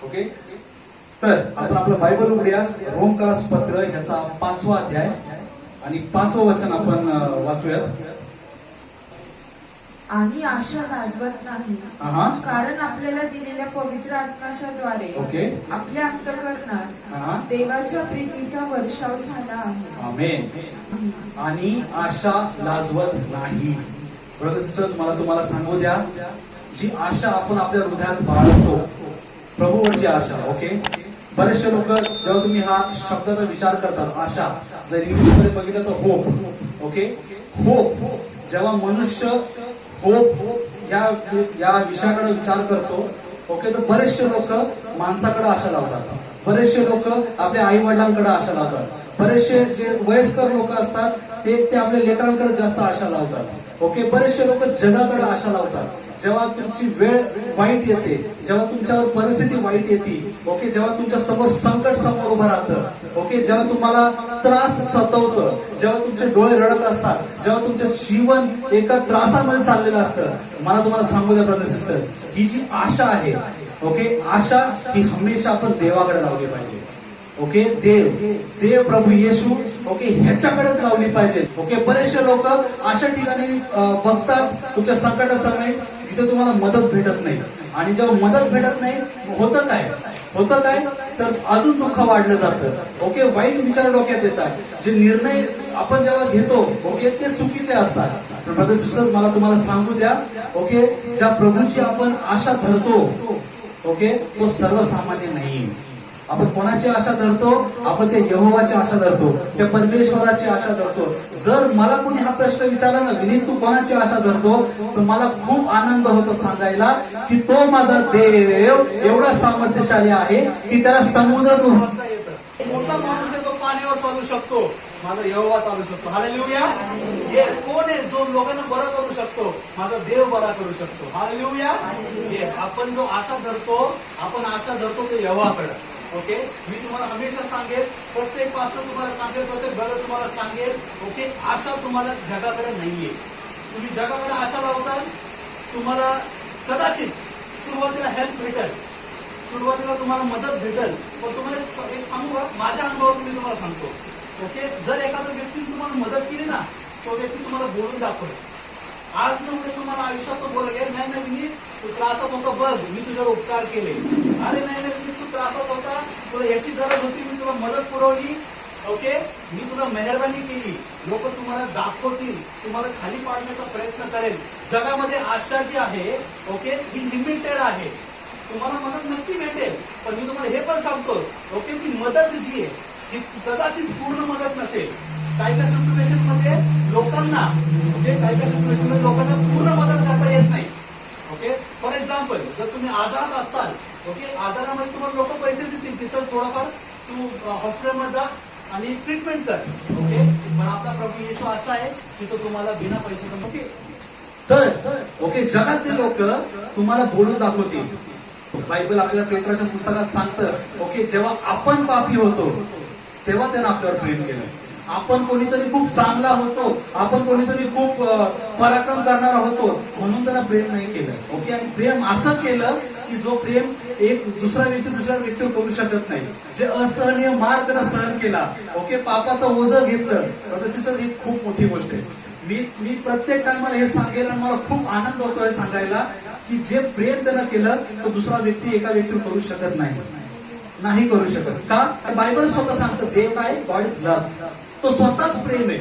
Okay, तर आपण आपलं बायबल उघडूया. रोमकास पत्र ह्याचा 5वा अध्याय आणि 5वं वचन आपण वाचूयात. आणि आशा लाजवत नाही, हा, कारण आपल्याला दिलेल्या पवित्र आत्म्याच्या द्वारे ओके, आपल्या अंतःकरणात हा, देवाच्या प्रीतीचा वर्षाव झाला आहे. आमेन. आणि आशा लाजवत नाही. ब्रदर्स सिस्टर्स, मला तुम्हाला सांगू द्या, जी आशा आपण आपल्या हृदयात बाळगतो, प्रभूवरची आशा. ओके, बरेचसे लोक जेव्हा तुम्ही हा शब्दाचा विचार करतात, आशा, जर इंग्लिश मध्ये बघितलं तर होप. ओके, होप, जेव्हा मनुष्य होप या विषयाकडे विचार करतो, ओके, तर बरेचसे लोक माणसाकडे आशा लावतात, बरेचसे लोक आपल्या आई वडिलांकडे आशा लावतात, बरेचसे जे वयस्कर लोक असतात ते आपल्या लेकरांकडे जास्त आशा लावतात. ओके, बरेचसे लोक जगाकडे आशा लावतात. जेव्हा तुमची वेळ वाईट येते, जेव्हा तुमच्यावर परिस्थिती वाईट येते, ओके, जेव्हा तुमच्या समोर संकट समोर उभं राहतं, ओके, जेव्हा तुम्हाला त्रास सतवतं, जेव्हा तुमचे डोळे रडत असतात, जेव्हा तुमचं जीवन एका त्रासामध्ये चाललेलं असतं, मला तुम्हाला सांगू द्या ब्रदर सिस्टर्स, ही जी आशा आहे, ओके, आशा ही हमेशा आपण देवाकडे लावली पाहिजे. ओके, देव प्रभू येशू, ओके, ह्याच्याकडेच लावली पाहिजे. ओके, बरेचसे लोक अशा ठिकाणी बघतात तुमच्या संकट समय जिथे तुम्हाला मदत भेटत नाही, आणि जेव्हा मदत भेटत नाही होतं काय तर अजून दुःख वाढलं जातं. ओके, वाईट विचार डोक्यात येतात, जे निर्णय आपण जेव्हा घेतो, ओके, ते चुकीचे असतात. ब्रदर सिस्टर्स, मला तुम्हाला सांगू द्या, ओके, ज्या प्रभूची आपण आशा धरतो, ओके, तो सर्वसामान्य नाही. आपण कोणाची आशा धरतो? आपण त्या यहोवाची आशा धरतो, त्या परमेश्वराची आशा धरतो. जर मला कोणी हा प्रश्न विचारला ना, विनीत तू कोणाची आशा धरतो, तर मला खूप आनंद होतो सांगायला की तो माझा देव एवढा सामर्थ्यशाली आहे की त्याला समुद्र उभारता येतं. मोठा माणूस आहे, तो पाण्यावर चालू शकतो, माझा यहोवा चालू शकतो. हालेलुया. येस, कोण आहे जो लोकांना बरा करू शकतो? माझा देव बरा करू शकतो. हालेलुया. येस, आपण जो आशा धरतो, आपण आशा धरतो ते यहोवाकडे. ओके, मी तुम्हाला हमेशा सांगेल, प्रत्येक पास्टर तुम्हाला सांगेल, प्रत्येक ब्रदर तुम्हाला सांगेल, ओके, आशा तुम्हाला जगाकडे नाहीये. तुम्ही जगाकडे आशा लावता, तुम्हाला कदाचित सुरुवातीला हेल्प भेटेल, सुरुवातीला तुम्हाला मदत भेटेल, पण तुम्हाला एक सांगू का, माझ्या अनुभवातून मी तुम्हाला सांगतो. ओके, जर एखाद्या व्यक्तीने तुम्हाला मदत केली ना, तो व्यक्ती तुम्हाला बोलून दाखवेल. आज न उद्या तुम्हाला आयुष्यात तो बोल गे, नाही नाही, तू त्रासात होता, बघ मी तुझ्यावर उपकार केले. अरे नाही तू त्रासात होता, तुला याची गरज होती, मी तुला मदत पुरवली. ओके, मी तुला मेहरबानी केली. लोक तुम्हाला दाखवतील, तुम्हाला खाली पाडण्याचा प्रयत्न करेल. जगामध्ये आशा जी आहे, ओके, ही लिमिटेड आहे. तुम्हाला मदत नक्की भेटेल, पण मी तुम्हाला हे पण सांगतो, ओके, ती मदत जी आहे ही कदाचित पूर्ण मदत नसेल. काही काही सिच्युएशन मध्ये लोकांना, ओके, काही काही सिच्युएशन मध्ये लोकांना पूर्ण मदत करता येत नाही. ओके, फॉर एक्झाम्पल, जर तुम्ही आजारात असताल, ओके, आजारामध्ये तुम्हाला लोक पैसे देतील, तिचं थोडंफार तू हॉस्पिटलमध्ये जा आणि ट्रीटमेंट कर. ओके, पण आपला प्रभू येशू असा आहे की तो तुम्हाला बिना पैशाचा, ओके, तर ओके, जगातले लोक तुम्हाला बोलून दाखवतील. बायबल आपल्याला पेत्राच्या पुस्तकात सांगतं, ओके, जेव्हा आपण पापी होतो तेव्हा त्यानं आपल्यावर प्रेम केलं. आपण कोणीतरी खूप चांगला होतो, आपण कोणीतरी खूप पराक्रम करणारा होतो, म्हणून त्यांना प्रेम नाही केलं. ओके, आणि प्रेम असं केलं की जो प्रेम एक दुसऱ्या व्यक्तीवर करू शकत नाही. जे असहनीय मार त्यांना सहन केला, ओके, पापाचं ओझं घेतलं. सिस्टर, ही खूप मोठी गोष्ट आहे. मी प्रत्येक टायमाला हे सांगेल आणि मला खूप आनंद होतोय सांगायला की जे प्रेम त्यानं केलं तो दुसरा व्यक्ती एका व्यक्तीवर करू शकत नाही करू शकत. का? बायबल स्वतः सांगतं, देव काय? God is love. तो स्वतःच प्रेम आहे.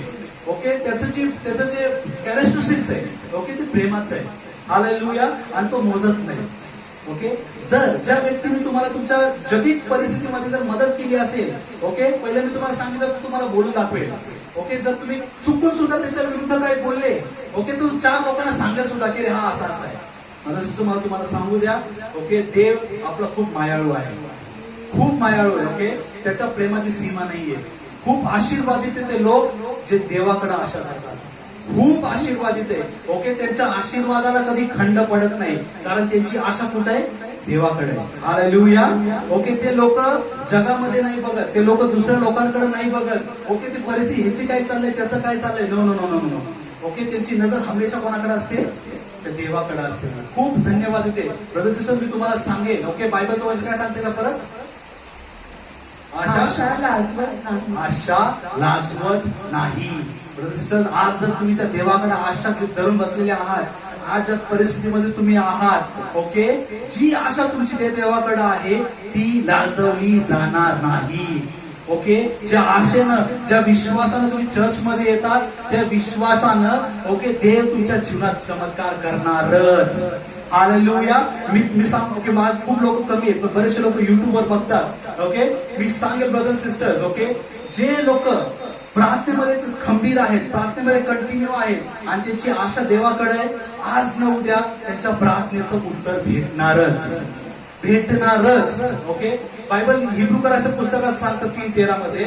ओके, त्याचं जे कॅरेक्टरिस्टिक्स आहे, ओके, ते प्रेमाचं आहे. हालेलुया. आणि तो मोजत नाही. ओके, जर ज्या व्यक्तीने तुम्हाला तुमच्या जटिल परिस्थितीमध्ये जर मदत केली असेल, ओके, पहिले मी तुम्हाला सांगितलं तुम्हाला बोलून दाखवेल. ओके, जर तुम्ही चुकून सुद्धा त्याच्या विरुद्ध काही बोलले, ओके, तू 4 लोकांना सांगेल सुद्धा की हा असा आहे. मला तुम्हाला सांगू द्या, ओके, देव आपला खूप मायाळू आहे, खूप मायाळू आहे. ओके, त्याच्या प्रेमाची सीमा नाहीये. खूप आशीर्वादित आहे ते लोक जे देवाकडे आशा करतात, खूप आशीर्वादित आहे. ओके, त्यांच्या आशीर्वादाला कधी खंड पडत नाही, कारण त्यांची आशा कुठे आहे? देवाकडे. हालेलुया. ओके, ते लोक जगामध्ये नाही बघत, ते लोक दुसऱ्या लोकांकडे नाही बघत. ओके, ती परिस्थिती ह्याची काय चाललंय, त्याचं काय चाललंय, no no no no no. Okay, त्यांची नजर हमेशा कोणाकडे असते? त्या देवाकडे असते. खूप धन्यवाद देते. ब्रदर सिस्टर, मी तुम्हाला सांगेन, ओके, बायबलचं वर्ष काय सांगते का परत? आशा लाजवत नाही. आशा लाजवत नाही. ब्रदर सिस्टर्स, आज जर तुम्ही त्या देवाकडे आशा धरून बसलेले आहात, आज ज्या परिस्थितीमध्ये तुम्ही आहात, ओके, जी आशा तुमची त्या देवाकडे आहे ती लाजवली जाणार नाही. ओके, ज्या आशेनं, ज्या विश्वासानं तुम्ही चर्च मध्ये येतात, त्या विश्वासानं, ओके, देव तुमच्या जीवनात चमत्कार करणारच. हालेलुया. मी सांगतो की माझ खूप लोक कमी आहेत, पण बरेचसे लोक युट्यूबवर बघतात. ओके, मी सांगेल ब्रदर सिस्टर्स, ओके, जे लोक प्रार्थनेमध्ये खंबीर आहेत, प्रार्थनेमध्ये कंटिन्यू आहेत आणि त्यांची आशा देवाकडे, आज न उद्या त्यांच्या प्रार्थनेचं उत्तर भेटणारच. ओके, बायबल हिब्रूकराच्या पुस्तकात सांगतात 3:13 मध्ये,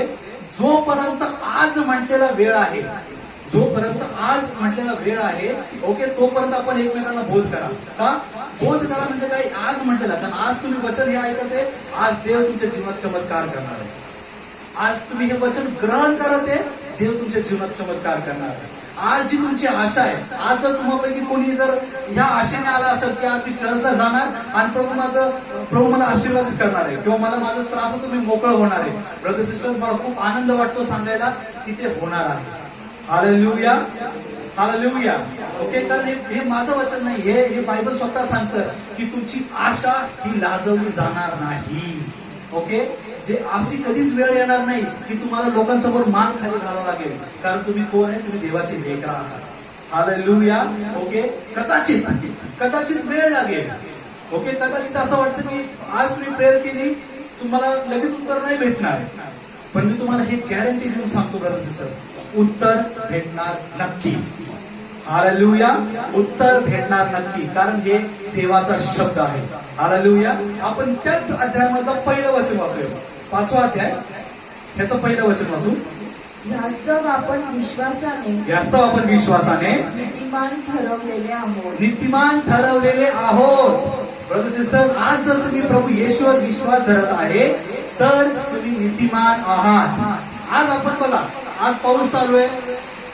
जोपर्यंत आज म्हटलेला वेळ आहे, जोपर्यंत आज म्हटलेला वेळ आहे, ओके, तोपर्यंत आपण एकमेकांना बोध करा. का बोध करा म्हणजे काय? आज म्हटलेला, कारण आज तुम्ही वचन हे ऐकत आहे, आज देव तुमच्या जीवनात चमत्कार करणार आहे. आज तुम्ही हे वचन ग्रहण करत आहे, देव तुमच्या जीवनात चमत्कार करणार आहे. आज जी तुमची आशा आहे, आज जर तुम्हापैकी कोणी जर ह्या आशेने आला असेल की आज मी चर्चला जाणार आणि प्रभू मला आशीर्वाद करणार आहे, किंवा मला माझा त्रास तुम्ही मोकळं होणार आहे, ब्रदर सिस्टर, मला खूप आनंद वाटतो सांगायला की ते होणार आहे. Hallelujah, hallelujah. ओके, कारण हे माझं वचन नाही, हे बायबल स्वतः सांगतं की तुमची आशा ही लाजवली जाणार नाही. ओके, हे अशी कधीच वेळ येणार नाही की तुम्हाला लोकांसमोर मान खाली घालावं लागेल, कारण तुम्ही कोण आहे? तुम्ही देवाची लेकरं आहात. हालेलुया. ओके, कदाचित वेळ लागेल. ओके, कदाचित असं वाटतं की आज तुम्ही प्रेयर केली, तुम्हाला लगेच उत्तर नाही भेटणार, पण मी तुम्हाला हे गॅरंटी देऊन सांगतो ब्रदर सिस्टर, उत्तर भेटणार नक्की. हालेलुया, उत्तर भेटणार नक्की, कारण हे देवाचा शब्द आहे. हालेलुया. आपण त्याच अध्यायामधलं पहिलं वचन वाचूया, 5वा अध्याय, ह्याचं पहिलं वचन वाचू. यास्तव आपण विश्वासाने नीतिमान ठरवलेले आहोत. ब्रदर सिस्टर, आज जर तुम्ही प्रभू येशूवर विश्वास धरत आहे तर तुम्ही नीतिमान आहात. आज आपण बघा, आज पाऊस चालू आहे,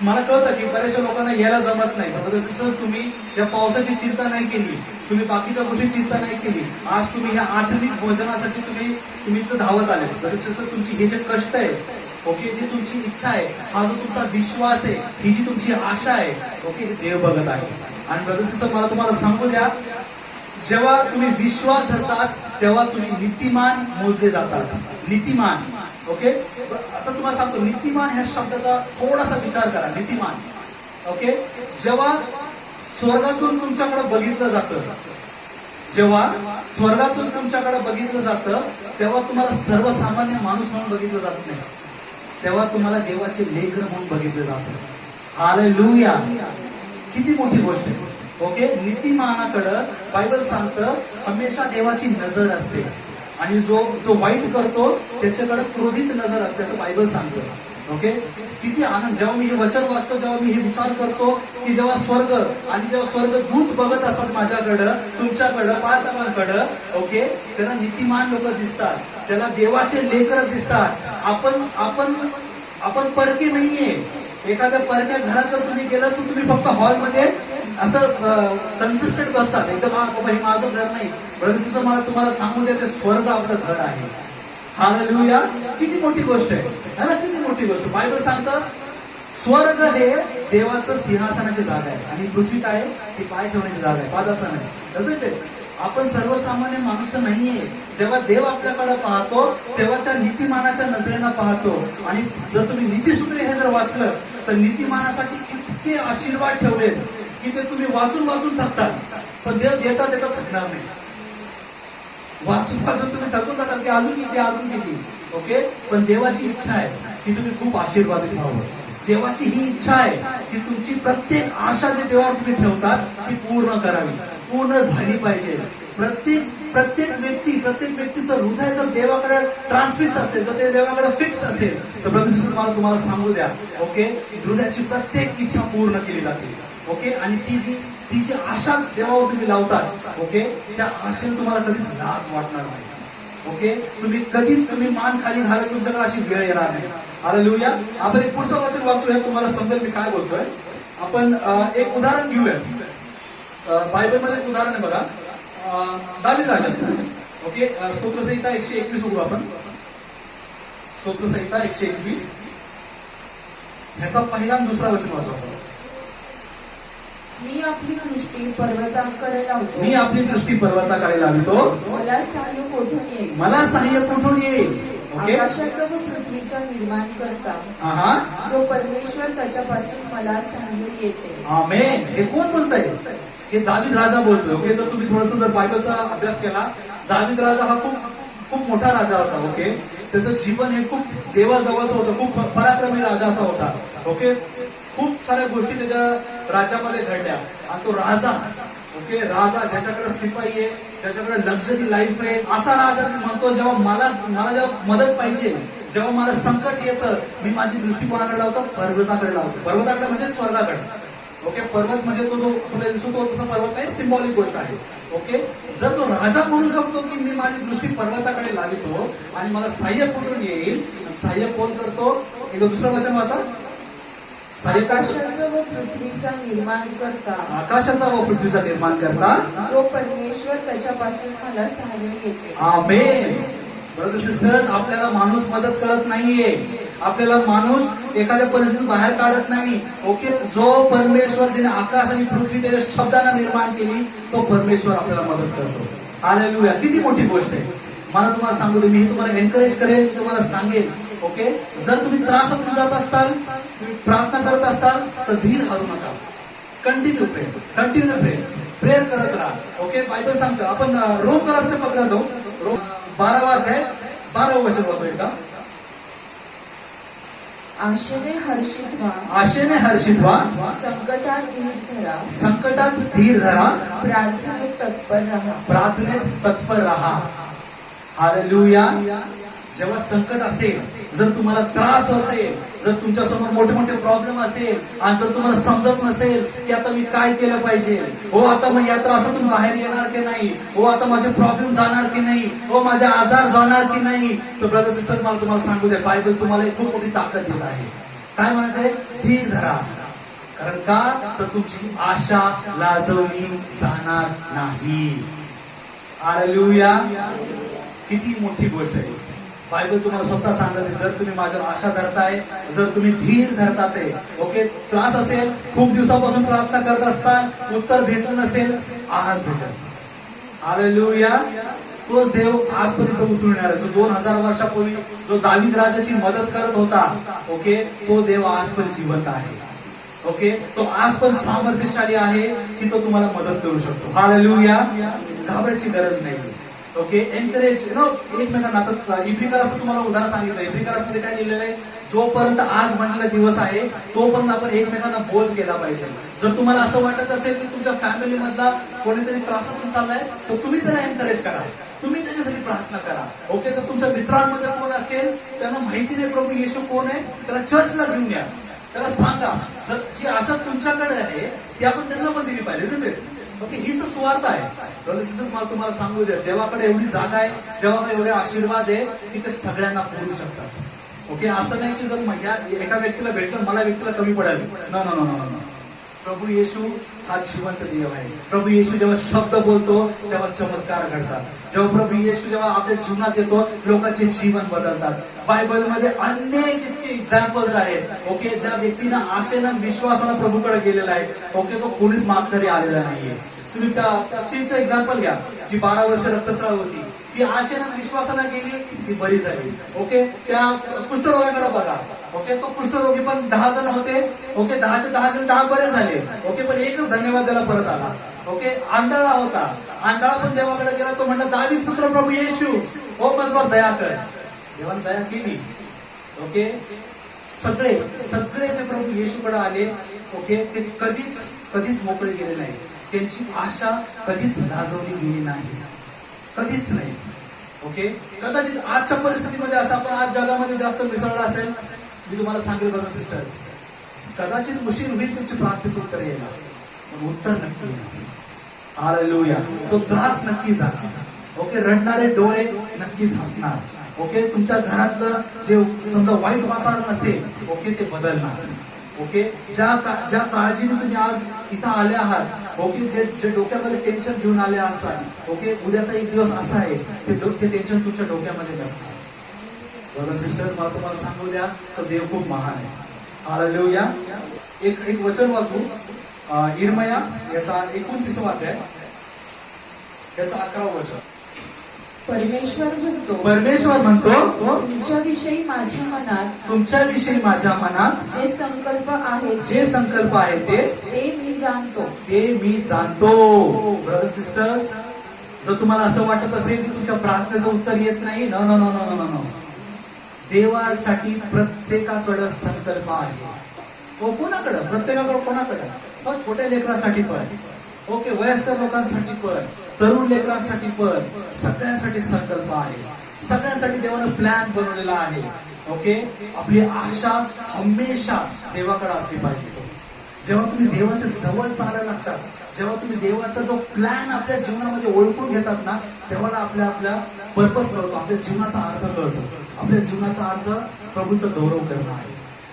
मला कळतं की बऱ्याचशा लोकांना यायला जमत नाही. ब्रदर सिस्टर्स, तुम्ही या पावसाची चिंता नाही केली, तुम्ही बाकीच्या गोष्टी चिंता नाही केली, आज तुम्ही ह्या आधुनिक भोजनासाठी तुम्ही इथं धावत आले. ब्रदर सिस्टर, तुमची हे जे कष्ट आहे, ओके, जी तुमची इच्छा आहे, हा जो तुमचा विश्वास आहे, ही जी तुमची आशा आहे, ओके, हे देव बघत आहे. आणि ब्रदर सिस्टर, मला तुम्हाला सांगू द्या, जेव्हा तुम्ही विश्वास धरतात तेव्हा तुम्ही नीतिमान मोजले जातात. नीतिमान. ओके, आता तुम्हाला सांगतो, नीतिमान ह्या शब्दाचा थोडासा विचार करा. नीतिमान, ओके, जेव्हा स्वर्गातून तुमच्याकडे बघितलं जातं, जेव्हा स्वर्गातून तुमच्याकडे बघितलं जातं, तेव्हा तुम्हाला सर्वसामान्य माणूस म्हणून बघितलं जात नाही, तेव्हा तुम्हाला देवाचे लेकरं म्हणून बघितलं जातं. हालेलुया. किती मोठी गोष्ट आहे. ओके, नीतिमानाकडं बायबल सांगतं हमेशा देवाची नजर असते, आणि जो वाईट करतो त्याच्याकडे क्रोधित नजर असते, असं बायबल सांगतं. ओके, किती आनंद जेव्हा मी हे वचन वाचतो, जेव्हा मी हे विचार करतो की जेव्हा स्वर्ग दूत बघत असतात माझ्याकडं, तुमच्याकडं, पायसाहेबांकडं, ओके, त्यांना नीतिमान लोक दिसतात, त्याला देवाचे लेकरं दिसतात. आपण परके नाहीये. एखाद्या परक्या घरात जर तुम्ही गेलं तर तुम्ही फक्त हॉलमध्ये असं कन्सिस्टंट बसतात, एकदम बाबा हे माझं घर नाही. ब्रदर सिस्टर, मला तुम्हाला सांगू द्या, ते स्वर्ग आपलं घर आहे. हालेलुया. किती मोठी गोष्ट आहे ना, किती मोठी गोष्ट. बायबल सांगतं स्वर्ग हे देवाचं सिंहासनाची जागा आहे आणि पृथ्वी काय आहे, ती पाय ठेवण्याची जागा आहे. पादासन आहे. तसंच आहे, आपण सर्वसामान्य माणूस नाहीये. जेव्हा देव आपल्याकडे पाहतो तेव्हा त्या नीतिमानाच्या नजरेनं पाहतो. आणि जर तुम्ही नीतिसूत्रे हे जर वाचलं तर नीतिमानासाठी इतके आशीर्वाद ठेवलेत की ते तुम्ही वाचून थकतात, पण देव देता थकणार नाही. वाचून तुम्ही थकून जातात की अजून किती. ओके, पण देवाची इच्छा आहे की तुम्ही खूप आशीर्वादित व्हावं. देवाची ही इच्छा आहे की तुमची प्रत्येक आशा जे देवावर तुम्ही ठेवतात ती पूर्ण करावी, पूर्ण झाली पाहिजे. प्रत्येक व्यक्तीचं हृदय जर देवाकडे ट्रान्सफिक्स असेल, जर ते देवाकडे फिक्स असेल, तर ब्रदर तुम्हाला सांगू द्या, ओके, हृदयाची प्रत्येक इच्छा पूर्ण केली जाते. ओके, आणि ती जी आशा देवावर तुम्ही लावतात, ओके, त्या आशेने तुम्हाला कधीच लाज वाटणार नाही. ओके, तुम्ही मान खाली घालत तुमच्याकडे अशी वेळ येणार नाही. हालेलुया. आपण एक पुढचं वचन वाचूया, तुम्हाला समजेल मी काय बोलतोय. आपण एक उदाहरण घेऊया. बायबलमध्ये एक उदाहरण आहे बघा, दावीद राजाचं. ओके, स्तोत्रसंहिता 121 उघडू आपण. स्तोत्रसंहिता 121 ह्याचा पहिला आणि दुसरा वचन वाचू आपण. मी आपली दृष्टी पर्वताकडे लावतो. मी आपली दृष्टी पर्वताकडे लावितो, मला सहाय्य कोठून येईल. मला सहाय्य कुठून येईल. ओके, आकाशाचा व पृथ्वीचा निर्माण करता हा, जो परमेश्वर त्याच्यापासून मला सहाय्य येते. आमेन. हे कोण बोलतंय? हे दावीद राजा बोलतोय. ओके, जर तुम्ही थोडस जर बायबलचा अभ्यास केला, दावीद राजा हा खूप खूप मोठा राजा होता. ओके, त्याचं जीवन हे खूप देवाजवळचं होतं, खूप पराक्रमी राजा असा होता. ओके, खूप साऱ्या गोष्टी त्याच्या राज्यामध्ये घडल्या. आणि तो राजा, ओके, राजा ज्याच्याकडे शिपाई आहे, ज्याच्याकडे लक्झरी लाईफ आहे, असा राजा म्हणतो जेव्हा मला जेव्हा मदत पाहिजे, जेव्हा मला संकट येतं, मी माझी दृष्टी कोणाकडे लावतो? पर्वताकडे लावतो. पर्वताकडे म्हणजे स्वर्गाकडे. ओके, पर्वत म्हणजे तो जो तुला दिसतो तसा पर्वत नाही, सिम्बॉलिक गोष्ट आहे. ओके, जर तो राजा म्हणू शकतो की मी माझी दृष्टी पर्वताकडे लावितो आणि मला सहाय्य कुठून येईल, सहाय्य कोण करतो? एकदा दुसरं वचन वाचा. आकाशाचा व पृथ्वीचा निर्माण करता, आकाशाचा व पृथ्वीचा निर्माण करता, जो परमेश्वर त्याच्यापासून मला सहाय्य येते. आमेन. ब्रदर सिस्टर्स, आपल्याला माणूस मदत करत नाहीये, आपल्याला माणूस एखाद्या परिस्थितीतून बाहेर काढत नाही. ओके, जो परमेश्वर ज्याने आकाश आणि पृथ्वी त्याच्या शब्दाने निर्माण केली, तो परमेश्वर आपल्याला मदत करतो. हालेलुया. किती मोठी गोष्ट आहे. मला तुम्हाला सांगू दे, मी तुम्हाला एनकरेज करेन, तुम्हाला सांगेन. ओके, जर तुम्ही त्रासातून जात असताल, तुम्ही प्रार्थना करत असताल, तर धीर हारू नका. कंटिन्यू प्रेयर करत राहा. ओके, बायबल सांगतं. आपण रोमकरासच्या पत्रात जाऊ. रोम 12वा अध्याय 12व वचन वाचू एकदा. आशेने हर्षित व्हा, आशेने हर्षित व्हा, संकटात धीर धरा, संकटात धीर धरा, प्रार्थनेत तत्पर राहा. प्रार्थनेत तत्पर राहा. हालेलुया. जेव्हा संकट असेल, जर तुम्हाला त्रास असेल, जर तुमच्या समोर मोठे मोठे प्रॉब्लेम असेल आणि जर तुम्हाला समजत नसेल की आता मी काय केलं पाहिजे, हो आता मग या त्रासातून बाहेर येणार की नाही, हो आता माझे प्रॉब्लेम जाणार की नाही, हो माझे आजार जाणार की नाही, तर ब्रदर सिस्टर मला तुम्हाला सांगू द्या, बायबल तुम्हाला एक खूप मोठी ताकद देत आहे. काय म्हणत आहे? धीर धरा. कारण का? तर तुमची आशा लाजवली जाणार नाही. हालेलुया. किती मोठी गोष्ट आहे. बायबल तुम्हाला स्वतः सांगत आहे, जर तुम्ही माझ्यावर आशा धरताय, जर तुम्ही धीर धरतात, ओके, त्रास असेल, खूप दिवसापासून प्रार्थना करत असताल, उत्तर भेटलं नसेल, आज भेटेल. हालेलुया. तोच देव आजपर्यंत उतरून येणार आहे. 2000 वर्षापूर्वी जो दावीद राजाची मदत करत होता, ओके, तो देव आज पण जिवंत आहे. ओके, तो आज पण सामर्थ्यशाली आहे की तो तुम्हाला मदत करू शकतो. हालेलुया. घाबरायची गरज नाही. ओके, एनकरेज एकमेकांना. आता इब्रिकरासचं तुम्हाला उदाहरण सांगितलं. इब्रिकरासमध्ये काय लिहिलेलं आहे? जोपर्यंत आज म्हणलेला दिवस आहे तोपर्यंत आपण एकमेकांना बोध केला पाहिजे. जर तुम्हाला असं वाटत असेल की तुमच्या फॅमिली मधला कोणीतरी त्रासातून चाललाय, तर तुम्ही त्याला एनकरेज करा, तुम्ही त्याच्यासाठी प्रार्थना करा. ओके, जर तुमच्या मित्रांमध्ये कोण असेल, त्यांना माहिती नाही प्रभू येशू कोण आहे, त्याला चर्चला घेऊन या, त्याला सांगा. जर जी आशा तुमच्याकडे आहे ती आपण त्यांना पण दिली पाहिजे. ओके, हीच तर सुवार्थ आहे. ब्रदर सिस्टर्स, मला तुम्हाला सांगू द्या, देवाकडे एवढी जागा आहे, देवाकडे एवढे आशीर्वाद आहे की ते सगळ्यांना पुरू शकतात. ओके, असं नाही की जर एका व्यक्तीला भेटलं मला व्यक्तीला कमी पडेल. नो. प्रभू येशू हा जिवंत देव आहे. प्रभू येशू जेव्हा शब्द बोलतो तेव्हा चमत्कार घडतात. जेव्हा प्रभू येशू जेव्हा आपल्या जीवनात येतो, लोकांचे जीवन बदलतात. बायबलमध्ये अनेक इतके एक्झाम्पल्स आहेत. ओके, ज्या व्यक्तीनं आशेनं विश्वासानं प्रभूकडे गेलेला आहे, ओके, तो कोणीच माघारी आलेला नाहीये. तुम्ही त्या स्त्रीचं एक्झाम्पल घ्या, जी 12 वर्ष रक्तस्राव होती, ती आशेनं विश्वासानं गेली, ती बरी झाली. ओके, त्या कुष्ठरोगाकडे बघा. ओके, तो कुष्ठरोगी पण 10 जण होते. ओके, 10चे 10 जण 10 बरे झाले. ओके, पण एकच धन्यवाद त्याला परत आला. ओके, आंधळा होता, आंधळा पण देवाकडे गेला. तो म्हणला, दावीद पुत्र प्रभू येशू, हो माझ्यावर दया कर. देवाने दया केली. ओके, सगळे जे प्रभू येशूकडे आले, ओके, ते कधीच मोकळे गेले नाही. त्यांची आशा कधीच लाजवली गेली नाही, कधीच नाही. ओके, कदाचित आजच्या परिस्थितीमध्ये असं आपण आज जगामध्ये जास्त मिसळलं असेल. मी तुम्हाला सांगेल ब्रदर सिस्टर्स, कदाचित उशीर होईल तुमची प्रार्थनेचं उत्तर येणार, पण उत्तर नक्की येणार. हालेलुया. तो त्रास नक्की जाणार. ओके, रडणारे डोळे नक्कीच हसणार. ओके, तुमच्या घरातलं जे समजा वाईट वातावरण असेल, ओके, ते बदलणार. ओके, ज्या काळजीने तुम्ही आज इथं आले आहात, ओके, जे जे डोक्यामध्ये टेन्शन घेऊन आले असतात, ओके, उद्याचा एक दिवस असा आहे ते टेन्शन तुमच्या डोक्यामध्ये नसणार. ब्रदर सिस्टर, मला तुम्हाला सांगू द्या, तर देव खूप महान आहे. हालेलुया. एक वचन वाचू, इर्मया याचा 29वा अध्याय, याचा 11व वचन. परमेश्वर म्हणतो तुमच्याविषयी माझ्या मनात जे संकल्प आहेत ते मी जाणतो. ब्रदर सिस्टर्स, जर तुम्हाला असं वाटत असेल की तुमच्या प्रार्थनेचं उत्तर येत नाही, no no no no no no, देवासाठी प्रत्येकाकडे संकल्प आहे. कोणाकडे? प्रत्येकाकडे. कोणाकडे? छोट्या लेकरांसाठी पण, ओके, वयस्कर लोकांसाठी पण, तरुण लेकरांसाठी पण, सगळ्यांसाठी संकल्प आहे. सगळ्यांसाठी देवानं प्लॅन बनवलेला आहे. ओके, आपली आशा हमेशा देवाकडे असली पाहिजे. जेव्हा तुम्ही देवाच्या जवळ चालायला लागतात, जेव्हा तुम्ही देवाचा जो प्लॅन आपल्या जीवनामध्ये ओळखून घेतात ना, तेव्हा आपल्या पर्पज कळतो, आपल्या जीवनाचा अर्थ कळतो. आपल्या जीवनाचा अर्थ प्रभूचा गौरव करणं आहे.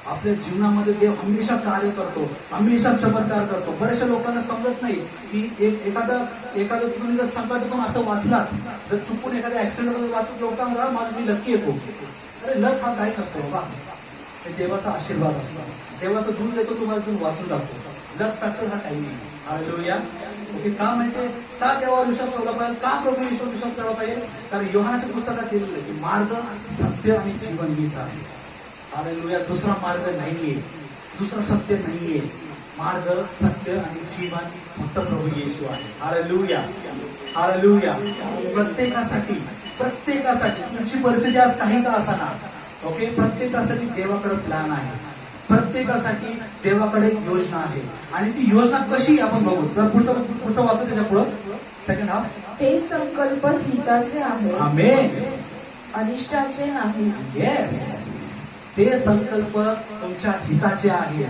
आपल्या जीवनामध्ये देव हमेशा कार्य करतो, हमेशा चमत्कार करतो. बऱ्याचशा लोकांना समजत नाही की एखादं तुम्ही जर संकटातून असं वाचलात, जर चुकून एखाद्या ऍक्सिडेंट मध्ये वाचत, लोकांना माझं मी लकी येतो. अरे लक हा काही नसतो बाबा, हे देवाचा आशीर्वाद असतो. देवाचं दूध येतो, तुम्हाला तुम्ही वाचून टाकतो. लक फॅक्टर हा काही नाही. हालेलुया. ओके, का माहितीये का देवावर विश्वास ठेवला पाहिजे, का प्रभू ईश्वर विश्वास ठेवला पाहिजे? कारण योहानाच्या पुस्तकात लिहिलेलं आहे की मार्ग, सत्य आणि जीवन हीच आहे. हालेलुया. दुसरा मार्ग नाहीये, दुसरा सत्य नाहीये. मार्ग, सत्य आणि जीवन फक्त प्रभू येशू आहे. हालेलुया. हालेलुया. प्रत्येकासाठी तुमची परिस्थिती आज काही का असाना, ओके, प्रत्येकासाठी देवाकडे प्लॅन आहे. प्रत्येकासाठी देवाकडे योजना आहे. आणि ती योजना कशी आपण बघू. जर पुढचं वाचत त्याच्या पुढं सेकंड हाफ. ते संकल्प हिताचे आहे, आमेन, अनिष्टाचे नाही. येस, ते संकल्प तुमच्या हिताचे आहे.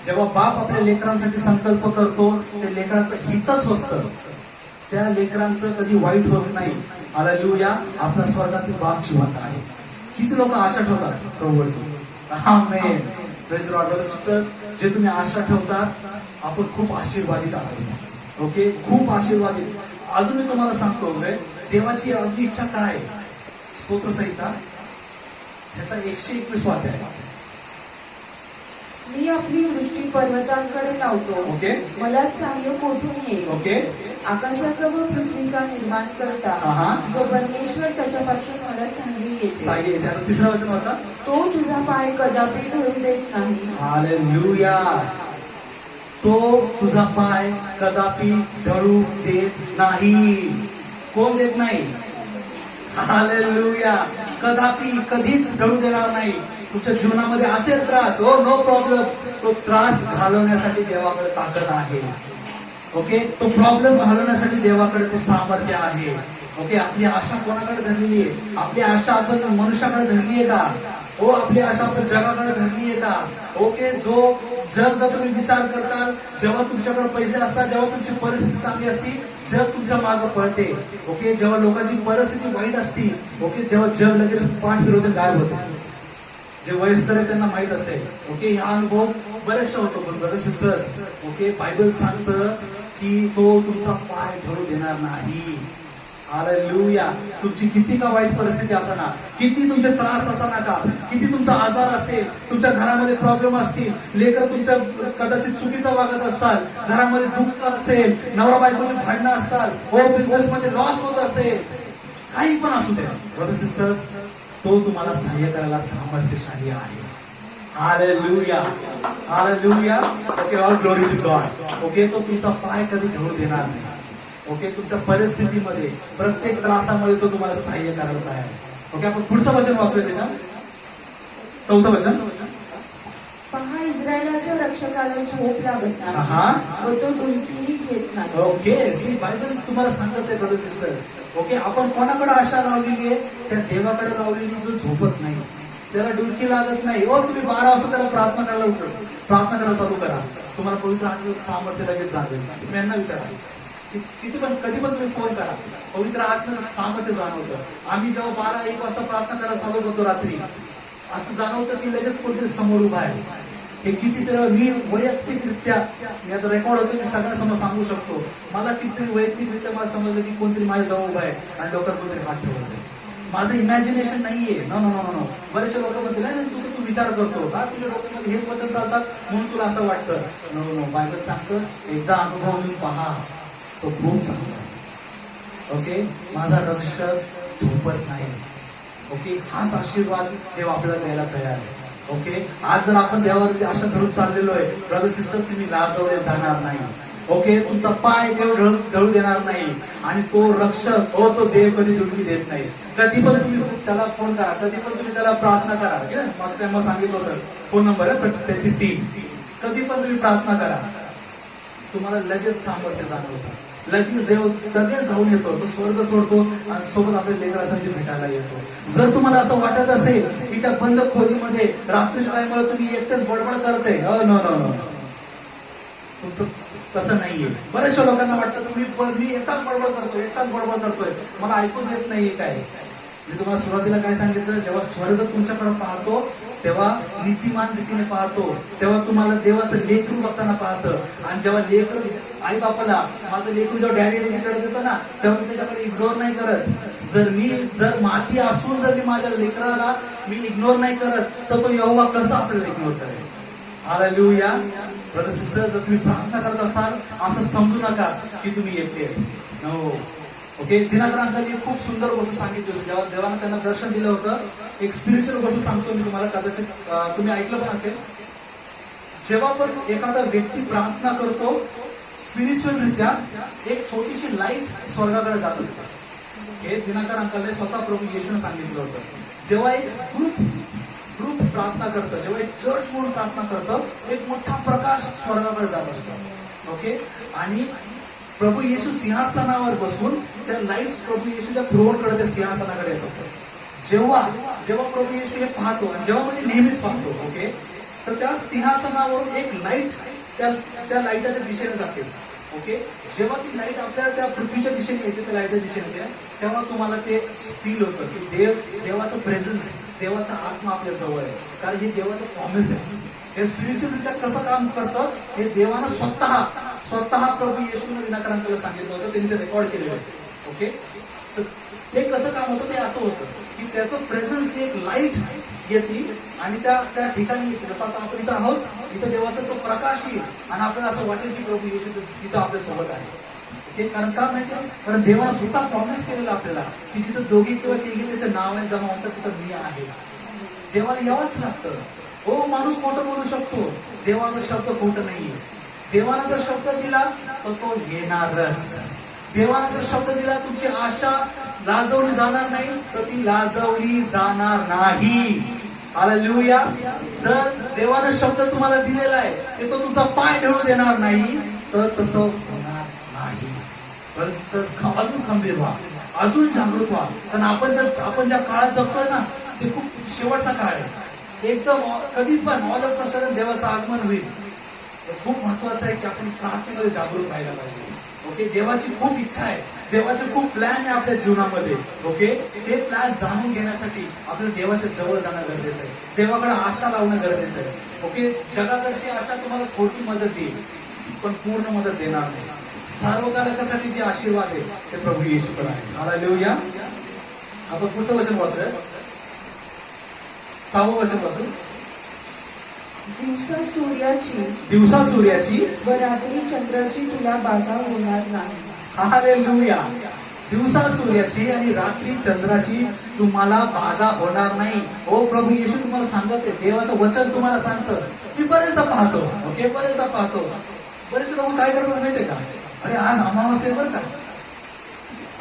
जेव्हा बाप आपल्या लेकरांसाठी संकल्प करतो, ते लेकरांचं हितच असतं. त्या लेकरांचं कधी वाईट होत नाही. हालेलुया. आपला स्वर्गातील बाप जिवंत आहे. किती लोक आशा ठेवतात प्रभूवरती. Amen. Praise Lord. Brothers sisters, जे तुम्ही आशा ठेवतात, आपण खूप आशीर्वादित आहोत. ओके, खूप आशीर्वादित. अजून मी तुम्हाला सांगतो, देवाची अगदी इच्छा काय? स्तोत्रसंहिता त्याचा 121 अध्याय. मी आपली दृष्टी पर्वतांकडे लावतो, ओके, मला सहाय्य कोठून येईल? ओके, आकाशाचा व पृथ्वीचा निर्माण करता जो परमेश्वर त्याच्यापासून मला संधी येते. तिसरा वचन वाचा. तो तुझा पाय कदापि ढळू देत नाही. हालेलुया. तो तुझा पाय कदापि ढळू देत नाही. कोण देत नाही? हालेलुया. कदापि, कधीच ढळू देणार नाही. तुमच्या जीवनामध्ये असेल त्रास, हो, नो प्रॉब्लेम, तो त्रास घालवण्यासाठी देवाकडे ताकद आहे. ओके, तो प्रॉब्लेम घालवण्यासाठी देवाकडे ते सामर्थ्य आहे. ओके, आपली आशा कोणाकडे धरलेली आहे? आपली आशा आपण मनुष्याकडे धरली आहे का? हो, आपली आशा आपण जगाकडे धरली आहे का? ओके, जो जग जर तुम्ही विचार करताल, जेव्हा तुमच्याकडे पैसे असतात, जेव्हा तुमची परिस्थिती चांगली असती, जग तुमच्या मागे पळते. ओके, जेव्हा लोकांची परिस्थिती वाईट असती, ओके, जेव्हा जग लगेच पाठ फिरवते, गायब होते. जे वयस्कर आहे त्यांना माहित असेल. ओके, हा अनुभव बरेचशा होतो. पण ब्रदर सिस्टर्स, ओके, बायबल सांगतं की तो तुमचा पाय ढळू देणार नाही. हालेलुया. तुमची किती का वाईट परिस्थिती असना, किती तुमचे त्रास असना का, किती तुमचा आजार असेल, तुमच्या घरामध्ये प्रॉब्लेम असतील, लेकर तुमच्या कदाचित चुकीचं वागत असतात, घरामध्ये दुःख असेल, नवरा बायकोची भांडणं असतात, हो, बिझनेस मध्ये लॉस होत असेल, काही पण असू द्या, ब्रदर सिस्टर्स, तो तुम्हाला सहाय्य करायला सामर्थ्यशाली आहे. Hallelujah. Hallelujah. Okay, all glory to God. Okay, तो तुमचा पाय कधी ढळू देणार नाही. ओके, तुमच्या परिस्थितीमध्ये, प्रत्येक त्रासामध्ये तो तुम्हाला सहाय्य करायला तयार आहे. ओके, आपण पुढचं वचन वाचूया. त्याच्या 4थं वचन. पहा, इस्रायलाच्या रक्षकाला झोप लागत नाही व तो डुलकीही घेत नाही. ओके, सी, बायबल तुम्हाला सांगत आहे ब्रदर सिस्टर. ओके, आपण कोणाकडे आशा लावलेली आहे? त्या देवाकडे लावलेली, जो झोपत नाही, त्याला डुलकी लागत नाही. ओ, तुम्ही 12 वाजता त्याला प्रार्थना करायला चालू करा, तुम्हाला पवित्र आत्म्याचं सामर्थ्य लगेच जाणवेल. तुम्ही यांना विचारा, किती पण, कधी पण तुम्ही फोन करा, पवित्र आत्म्याचं सामर्थ्य जाणवतं. आम्ही जेव्हा 12-1 वाजता प्रार्थना करायला चालू करतो रात्री, असं जाणवतं की लगेच कोणतरी समोर उभा आहे. हे किती मी वैयक्तिकरित्या मी आता रेकॉर्ड होतो, मी सगळ्यांसमोर सांगू शकतो. मला किती वैयक्तिकरित्या मला समजलं की कोणतरी माझ्या जवळ उभा आहे आणि डोक्यावर कोणतरी हात ठेवत. माझं इमॅजिनेशन नाहीये. No no no no. बरेचशा लोक म्हणतील नाही तू विचार करतो का, तुझ्या डोक्यामध्ये हेच वचन चालतात म्हणून तुला असं वाटतं. No no. बायबल सांगतं एकदा अनुभव येऊन पहा, तो खूप चांगला. ओके, माझा रक्षक झोपत नाही. ओके, हाच आशीर्वाद देव आपल्याला द्यायला तयार आहे. ओके, आज जर आपण देवावरती आशा धरून चाललेलो आहे, ब्रदर सिस्टर, तुम्ही लाजवले जाणार नाही. ओके, तुमचा पाय देव ढळू देणार नाही. आणि तो रक्षक तो देव कधी दुर्गी देत नाही. कधी पण तुम्ही त्याला फोन करा, कधी पण तुम्ही त्याला प्रार्थना करा. मागच्या मला सांगितलं होतं फोन नंबर आहे 33. कधी पण तुम्ही प्रार्थना करा, तुम्हाला लगेच सामर्थ्य जाणवतं. लगेच देव लगेच धावून येतो, तो स्वर्ग सोडतो आणि सोबत आपल्या लेकरासाठी भेटायला येतो. जर तुम्हाला असं वाटत असेल की त्या बंद खोलीमध्ये रात्रीच्या टायमाला तुम्ही एकटेच बडबड करते, नो नो नो, तुमचं तसं नाहीये. बऱ्याचशा लोकांना वाटतं मी एकटाच बडबड करतोय, मला ऐकूच येत नाहीये. काय मी तुम्हाला सुरुवातीला काय सांगितलं, जेव्हा स्वर्ग तुमच्याकडे पाहतो तेव्हा नीतिमान रीतीने पाहतो, तेव्हा तुम्हाला देवाचं लेकरू बघताना पाहतं. आणि जेव्हा लेकरू आई बापाला माझं लेकरू जेव्हा डॅडीने लेकर देतं ना, तेव्हा मी त्याच्याकडे इग्नोर नाही करत. जर माती असून जर मी माझ्या लेकराला मी इग्नोर नाही करत, तर तो यहोवा कसा आपल्याला इग्नोर करेल. हालेलुया. ब्रदर सिस्टर, जर तुम्ही प्रार्थना करत असाल असं समजू नका की तुम्ही एकटे. नो. ओके, दिनाकर अंकलनी एक खूप सुंदर गोष्ट सांगितली होती. जेव्हा देवानं त्यांना दर्शन दिलं होतं, एक स्पिरिच्युअल गोष्ट सांगतो मी तुम्हाला, कदाचित तुम्ही ऐकलं पण असेल. जेव्हा पण एखादा व्यक्ती प्रार्थना करतो स्पिरिच्युअल रित्या, एक छोटीशी लाईट स्वर्गाकडे जात असते. हे दिनाकर अंकलने स्वतः प्रभू येशूने सांगितलं होतं. जेव्हा एक ग्रुप प्रार्थना करतं, जेव्हा एक चर्च म्हणून प्रार्थना करतं, एक मोठा प्रकाश स्वर्गाकडे जात असतो. ओके, आणि प्रभू येशू सिंहासनावर बसून त्या लाईट्स प्रभू येशूच्या थ्रोनकडे त्या सिंहासनाकडे येत असतात. जेव्हा प्रभू येशू हे पाहतो, आणि जेव्हा म्हणजे नेहमीच पाहतो, ओके, तर त्या सिंहासनावरून एक लाईट त्या लाईटाच्या दिशेने जाते. ओके, जेव्हा ती लाईट आपल्या त्या पृथ्वीच्या दिशेने येते, त्या लाईटच्या दिशेने येते, तेव्हा तुम्हाला ते फील होतं की देवाचं प्रेझेन्स, देवाचा आत्मा आपल्या जवळ आहे. कारण हे देवाचं प्रॉमिस आहे. हे स्पिरिच्युअलरित्या कसं काम करतं हे देवानं स्वतः प्रभू येशूने दिनाकरांकडे सांगितलं होतं, त्यांनी ते रेकॉर्ड केलेलं आहे. ओके, तर ते कसं काम होतं, ते असं होतं की त्याचं प्रेझेन्स, ती एक लाईट येते आणि त्या ठिकाणी येते. जसं आता आपण इथं आहोत, इथं देवाचा तो प्रकाश येईल आणि आपल्याला असं वाटेल की प्रभू येशू तिथं आपल्या सोबत आहे. ओके, कारण का माहिती आहे, कारण देवानं स्वतः प्रॉमिस केलेलं आपल्याला की जिथं दोघी किंवा तिघे त्याच्या नावाने जमा होतात तिथं मी आहे. देवाला यावंच लागतं. हो, माणूस खोटं बोलू शकतो, देवाचा शब्द खोटं नाहीये. देवानं जर शब्द दिला तर तो येणारच. देवानं जर शब्द दिला, तुमची आशा लाजवली जाणार नाही, तर ती लाजवली जाणार नाही. हालेलुया. जर देवानं शब्द तुम्हाला दिलेला आहे, ते तो तुमचा पाय ढळू देणार नाही, तर तसं होणार नाही. अजून खंबीर व्हा, अजून जागृत व्हा. कारण आपण ज्या काळात जगतोय ना, ते खूप शेवटचा काळ आहे. एकदम कधीच पण ऑल ऑफ अ सडन देवाचं आगमन होईल. खूप महत्वाचं आहे की आपण प्रार्थनेमध्ये जागरूक राहायला पाहिजे. ओके, देवाची खूप इच्छा आहे, देवाचे खूप प्लॅन आहे आपल्या जीवनामध्ये. ओके, ते प्लॅन जाणून घेण्यासाठी आपल्याला देवाच्या जवळ जाणं गरजेचं आहे, देवाकडे आशा लावणं गरजेचं आहे. ओके, जगाकडची आशा तुम्हाला थोडी मदत देईल, पण पूर्ण मदत देणार नाही. सार्वकालिकासाठी जे आशीर्वाद आहे ते प्रभू येशूकडे आहे. हालेलुया. आपण पुढचं वचन वाचूया, 6वं वचन वाचू. दिवसा सूर्याची व रात्री चंद्राची तुला बाधा होणार नाही. हालेलुया. दिवसा सूर्याची आणि रात्री चंद्राची तुम्हाला बाधा होणार नाही. हो, प्रभू येशू तुम्हाला सांगते, देवाचं वचन तुम्हाला सांगतं. मी बरेचदा पाहतो, ओके, बरेचदा पाहतो, बरेचसे लोक काय करतात माहितीये का, अरे आज अमावास्या बरं का,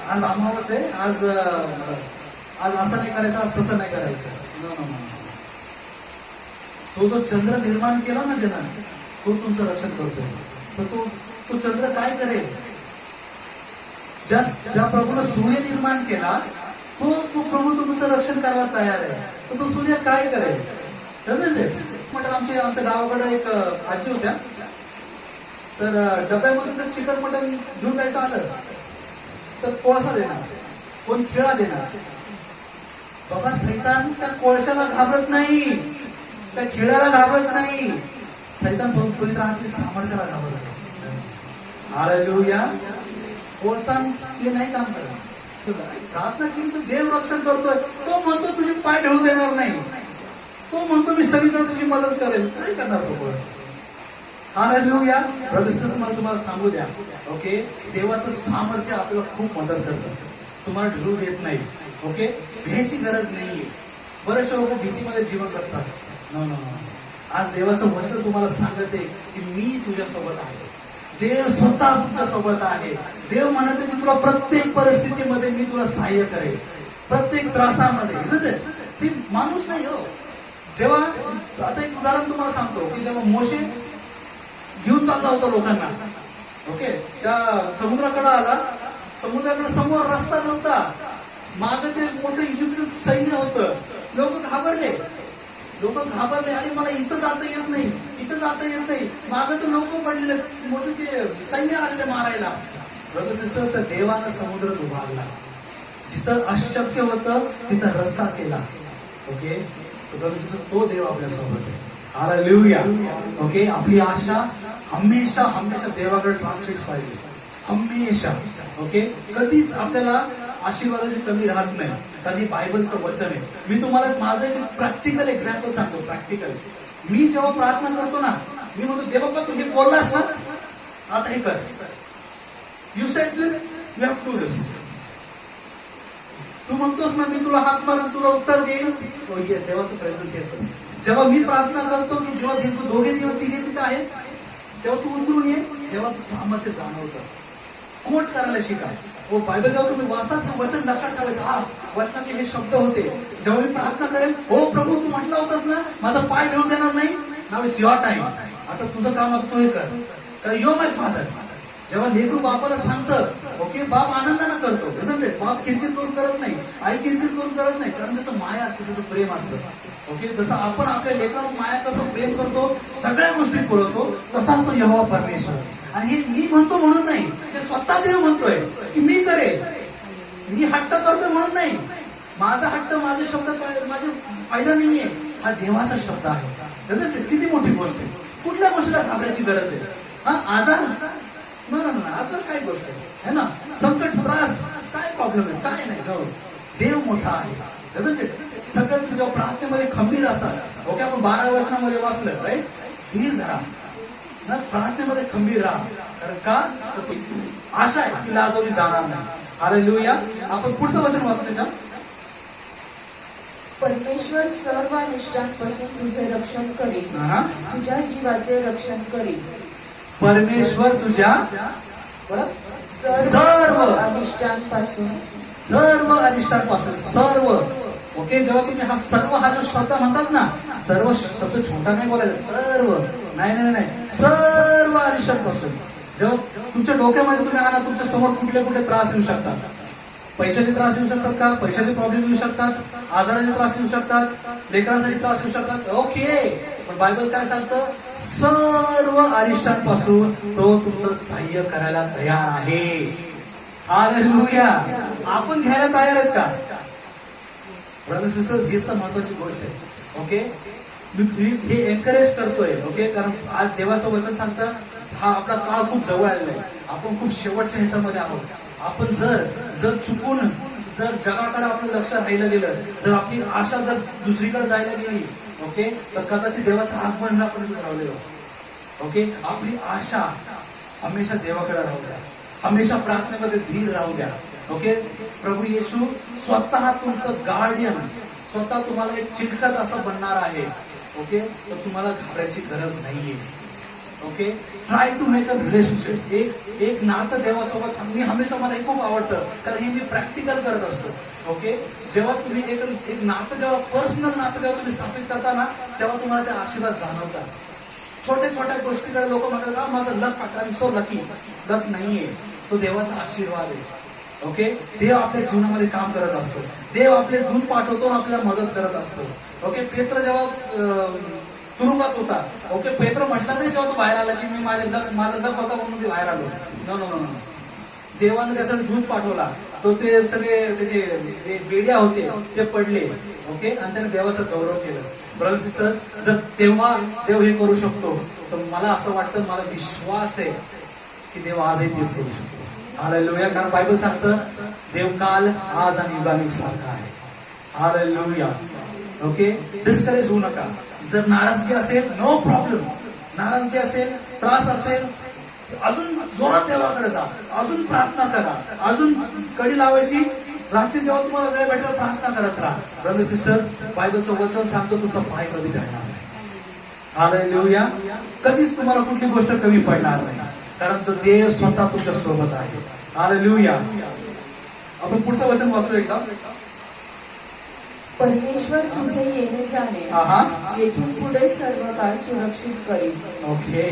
आज अमावास्या आहे, आज असं नाही करायचं, आज तसं नाही करायचं. तो जो चंद्र निर्माण केला ना जनाने, तो तुमचं रक्षण करतोय. तर तो चंद्र काय करेल, ज्या प्रभूने सूर्य निर्माण केला, तो प्रभू तुमचं रक्षण करायला तयार आहे. तर तो सूर्य काय करेल, म्हटलं. आमच्या गावाकडे एक आजी होत्या, तर डब्यामध्ये जर चिकन मटन घेऊन जायचं आलं तर कोळसा देणार, कोण खिळा देणार. बाबा, सैतान त्या कोळशाला घाबरत नाही, त्या खिळ्याला घाबरत नाही. सैतान पवित्र आत्म्याच्या सामर्थ्याला घाबरतो. हालेलुया. ओळसांग ते नाही काम करत. प्रार्थना केली तर देव रक्षण करतोय. तो म्हणतो तुझे पाय ढळू देणार नाही. तो म्हणतो मी सगळीकडे तुझी मदत करेल. काय करणार तो ओळसांग? हालेलुया. ब्रदर्स मला तुम्हाला सांगू द्या, ओके, देवाचं सामर्थ्य आपल्याला खूप मदत करतं. तुम्हाला ढळू देत नाही. ओके, भ्यायची गरज नाहीये. बरेचसे लोक भीतीमध्ये जीवन जगतात. No no no. आज देवाचं वचन तुम्हाला सांगते की मी तुझ्यासोबत आहे. देव स्वतः तुझ्या सोबत आहे. देव म्हणत की तुला प्रत्येक परिस्थितीमध्ये मी तुला सहाय्य करेल. प्रत्येक त्रासामध्ये. ती माणूस नाही हो. जेव्हा आता एक उदाहरण तुम्हाला सांगतो की जेव्हा मोशे घेऊन चालला होता लोकांना, ओके, त्या समुद्राकडे आला. समुद्राकडे समोर रस्ता नव्हता. माग ते मोठं इजिप्तचं सैन्य होतं. लोक घाबरले. आणि मला इथं जाता येत नाही, इथं जाता येत नाही. मागं तर लोक पडलेले, मोठे ते सैन्य आलेले मारायला. ब्रदर सिस्टर, तर देवानं समुद्र दुभागला. जिथं अशक्य होतं तिथं रस्ता केला. ओके, ब्रदर सिस्टर, तो देव आपल्या सोबत आहे. हालेलुया. ओके, आपली आशा हमेशा हमेशा देवाकडे ट्रान्सफिक्स पाहिजे. हमेशा. ओके, कधीच आपल्याला आशीर्वादाची कमी राहत नाही. कारण हे बायबलचं वचन आहे. मी तुम्हाला माझं एक प्रॅक्टिकल एक्झाम्पल सांगतो. प्रॅक्टिकल. मी जेव्हा प्रार्थना करतो ना, मी म्हणतो देव बाप्पा तुम्ही बोललास ना, आता हे कर. You said this, you have to this. तू म्हणतोस ना मी तुला हात मारून तुला उत्तर देईल. येस, देवाचं प्रेझन्स येतं. जेव्हा मी प्रार्थना करतो की जेव्हा दोघे दिवस तिघे तिथे आहेत, तेव्हा तू उतरून ये. देवाचं सामर्थ्य जाणवतं. कोट करायला शिका. हो, बायबल जेव्हा तुम्ही वाचतात हे वचन लक्षात ठेवायचं. हा, वचनाचे हे शब्द होते. जेव्हा मी प्रार्थना करेन, हो प्रभू तू म्हटलं होतंस ना माझा पाय ढळू देणार नाही. नाव इट्स युअर टाइम. आता तुझं काम आता तू हे कर. You are my father. जेव्हा लेकरू बापाला सांगतं, ओके, बाप आनंदानं करतो. बाप किरकिर करून करत नाही, आई किरकिर करून करत नाही. कारण त्याचं माया असते, त्याचं प्रेम असतं. ओके, जसं आपण आपल्या लेकरांवर माया करतो, प्रेम करतो, सगळ्या गोष्टी पुरवतो, तसाच तो यहोवा परमेश्वर. आणि हे मी म्हणतो म्हणून नाही, ते स्वतः देव म्हणतोय की मी करेल. मी हट्ट करतोय म्हणून नाही. माझा हट्ट, माझे शब्द माझे फायदा नाहीये. हा देवाचा शब्द आहे. किती मोठी गोष्ट आहे. कुठल्या गोष्टीला घाबरायची गरज आहे? हा, आजार ना, आजार काय गोष्ट आहे ना. संकट, त्रास, काय प्रॉब्लेम आहे? काय नाही. देव मोठा आहे. सगळं तुझ्या प्रार्थनेमध्ये खंबीर असतात. ओके, आपण 12 वचनामध्ये वाचलं, राईट. धीर धरा ना, प्रार्थनेमध्ये खंबीर राहा. कारण का? आशा आहे की लाजवली जाणार नाही. हालेलुया. आपण पुढचं वचन वाचू त्याच्या. परमेश्वर सर्व अनिष्टांपासून तुझे रक्षण करेल. तुझ्या जीवाचे रक्षण करेल. परमेश्वर तुझ्या सर्व अनिष्टांपासून सर्व. ओके, जेव्हा तुम्ही हा जो शब्द म्हणतात ना, सर्व शब्द छोटा नाही बोलायचा. सर्व नाही, सर्व अनिष्टांपासून. जेव्हा तुमच्या डोक्यामध्ये तुम्ही आणा, तुमच्या समोर कुठले त्रास येऊ शकतात. पैशाचे त्रास येऊ शकतात का? पैशाचे प्रॉब्लेम येऊ शकतात. आजाराचे त्रास येऊ शकतात. लेकरांसाठी त्रास येऊ शकतात. ओके, पण बायबल काय सांगतं? सर्व अरिष्टांपासून तो तुमचं सहाय्य करायला तयार आहे. हालेलुया. आपण घ्यायला तयार आहेत का? ब्रदर सिस्टर्स, हीच तर महत्वाची गोष्ट आहे. ओके, मी हे एनकरेज करतोय. ओके, कारण आज देवाचं वचन सांगतं हा आपला काळ खूप जवळ आलेला आहे. आपण खूप शेवटच्या ह्याच्यामध्ये आहोत. आपण जर चुकून जर जगाकडे आपलं लक्ष राहिलं गेलं, जर आपली आशा जर दुसरीकडे जायला गेली, ओके, तर कदाचित देवाचं आगमन आपण राहिलेलो. ओके, आपली आशा हमेशा देवाकडे राहू द्या. हमेशा प्रार्थनेमध्ये धीर राहू द्या. ओके, प्रभू येशू स्वतः तुमचं गार्डियन, स्वतः तुम्हाला एक चिटकत असं बनणार आहे. ओके, तर तुम्हाला घाबरायची गरज नाहीये. Okay, try to make a relationship. एक नातं देवासोबत. मी हमेशा, मला हे खूप आवडतं कारण हे मी प्रॅक्टिकल करत असतो. ओके, जेव्हा तुम्ही एक नातं, जेव्हा पर्सनल नातं जेव्हा तुम्ही स्थापित करता ना, तेव्हा तुम्हाला ते आशीर्वाद जाणवतात. छोट्या गोष्टीकडे लोक म्हणतात माझं लक आय एम सो लकी. लक नाहीये, तो देवाचा आशीर्वाद आहे. ओके, देव आपल्या जीवनामध्ये काम करत असतो. देव आपले दूध पाठवतो, आपल्याला मदत करत असतो. ओके, पेत्र जेव्हा तुरुंगात होता, ओके, पेत्र म्हटलं नाही जेव्हा तो बाहेर आला की मी माझं लक होता म्हणून मी बाहेर आलो. No no no no. देवानं त्यासाठी दूध पाठवला, तो ते सगळे त्याचे जे बेड्या होते ते पडले, ओके, आणि त्याने देवाचं गौरव केलं. ब्रदर सिस्टर्स, जर तेव्हा देव हे करू शकतो, तर मला असं वाटतं, मला विश्वास आहे की देव आजही तेच करू शकतो. हालेलुया. कारण बायबल सांगतं देव काल, आज आणि युगायुग सारखा आहे. हालेलुया. ओके, डिस्करेज होऊ नका. जर नाराजगी असेल, नो प्रॉब्लेम. नाराजगी असेल, त्रास असेल, अजून जोरात देवाकडे जा, अजून प्रार्थना करा, अजून कडी लावायची. रात्री जेव्हा तुम्हाला वेळ भेटेल प्रार्थना करत राहा. ब्रदर सिस्टर्स, बायबलचं वचन सांगतो तुमचा पाय कधी ढळणार नाही. हालेलुया. कधीच तुम्हाला कुठली गोष्ट कमी पडणार नाही, कारण तो देव स्वतः तुमच्या सोबत आहे. हालेलुया. आपण पुढचं वचन वाचू एकदा. परमेश्वर तुझे येणे जाणे येथून पुढे सर्व काळ सुरक्षित करील. ओके,